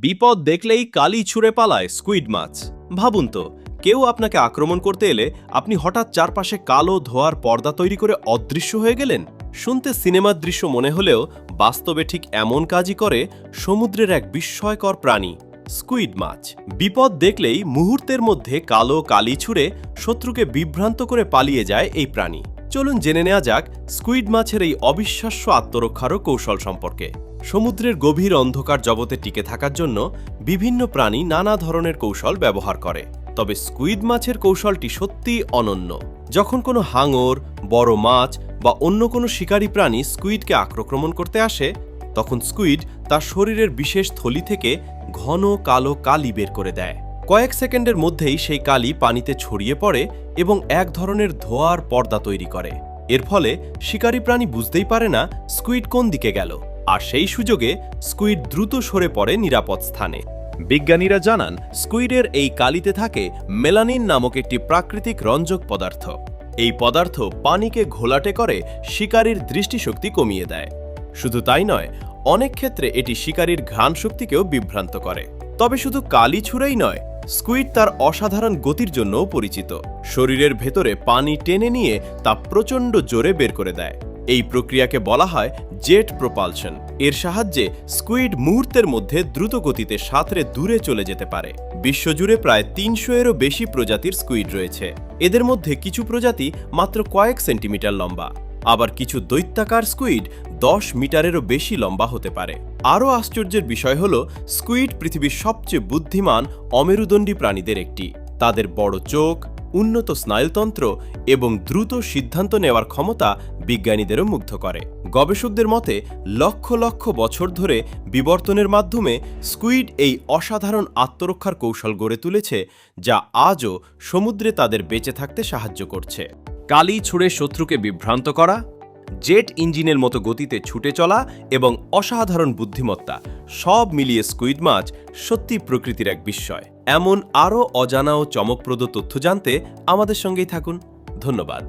বিপদ দেখলেই কালি ছুঁড়ে পালায় স্কুইড মাছ। ভাবুন তো, কেউ আপনাকে আক্রমণ করতে এলে আপনি হঠাৎ চারপাশে কালো ধোঁয়ার পর্দা তৈরি করে অদৃশ্য হয়ে গেলেন। শুনতে সিনেমার দৃশ্য মনে হলেও বাস্তবে ঠিক এমন কাজই করে সমুদ্রের এক বিস্ময়কর প্রাণী স্কুইড মাছ। বিপদ দেখলেই মুহূর্তের মধ্যে কালো কালি ছুঁড়ে শত্রুকে বিভ্রান্ত করে পালিয়ে যায় এই প্রাণী। চলুন জেনে নেওয়া যাক স্কুইড মাছের এই অবিশ্বাস্য আত্মরক্ষারও কৌশল সম্পর্কে। সমুদ্রের গভীর অন্ধকার জগতে টিকে থাকার জন্য বিভিন্ন প্রাণী নানা ধরনের কৌশল ব্যবহার করে, তবে স্কুইড মাছের কৌশলটি সত্যিই অনন্য। যখন কোনো হাঙর, বড় মাছ বা অন্য কোনো শিকারী প্রাণী স্কুইডকে আক্রমণ করতে আসে, তখন স্কুইড তার শরীরের বিশেষ থলি থেকে ঘন কালো কালি বের করে দেয়। কয়েক সেকেন্ডের মধ্যেই সেই কালি পানিতে ছড়িয়ে পড়ে এবং এক ধরনের ধোঁয়ার পর্দা তৈরি করে। এর ফলে শিকারী প্রাণী বুঝতেই পারে না স্কুইড কোন দিকে গেল, আর সেই সুযোগে স্কুইড দ্রুত সরে পড়ে নিরাপদ স্থানে। বিজ্ঞানীরা জানান, স্কুইডের এই কালিতে থাকে মেলানিন নামক একটি প্রাকৃতিক রঞ্জক পদার্থ। এই পদার্থ পানিকে ঘোলাটে করে শিকারীর দৃষ্টিশক্তি কমিয়ে দেয়। শুধু তাই নয়, অনেক ক্ষেত্রে এটি শিকারীর ঘ্রাণ শক্তিকেও বিভ্রান্ত করে। তবে শুধু কালি ছুঁড়েই নয়, স্কুইড তার অসাধারণ গতির জন্যও পরিচিত। শরীরের ভেতরে পানি টেনে নিয়ে তা প্রচণ্ড জোরে বের করে দেয়। এই প্রক্রিয়াকে বলা হয় জেট প্রপালশন। এর সাহায্যে স্কুইড মুহূর্তের মধ্যে দ্রুত গতিতে সাঁতরে দূরে চলে যেতে পারে। বিশ্বজুড়ে প্রায় ৩০০-এরও বেশি প্রজাতির স্কুইড রয়েছে। এদের মধ্যে কিছু প্রজাতি মাত্র কয়েক সেন্টিমিটার লম্বা, আবার কিছু দৈত্যাকার স্কুইড ১০ মিটারেরও বেশি লম্বা হতে পারে। আরও আশ্চর্যের বিষয় হল, স্কুইড পৃথিবীর সবচেয়ে বুদ্ধিমান অমেরুদণ্ডী প্রাণীদের একটি। তাদের বড় চোখ, উন্নত স্নায়ুতন্ত্র এবং দ্রুত সিদ্ধান্ত নেওয়ার ক্ষমতা বিজ্ঞানীদেরও মুগ্ধ করে। গবেষকদের মতে লক্ষ লক্ষ বছর ধরে বিবর্তনের মাধ্যমে স্কুইড এই অসাধারণ আত্মরক্ষার কৌশল গড়ে তুলেছে, যা আজও সমুদ্রে তাদের বেঁচে থাকতে সাহায্য করছে। কালি ছুঁড়ে শত্রুকে বিভ্রান্ত করা, জেট ইঞ্জিনের মতো গতিতে ছুটে চলা এবং অসাধারণ বুদ্ধিমত্তা, সব মিলিয়ে স্কুইড মাছ সত্যি প্রকৃতির এক বিস্ময়। এমন আরও অজানা ও চমকপ্রদ তথ্য জানতে আমাদের সঙ্গেই থাকুন। ধন্যবাদ।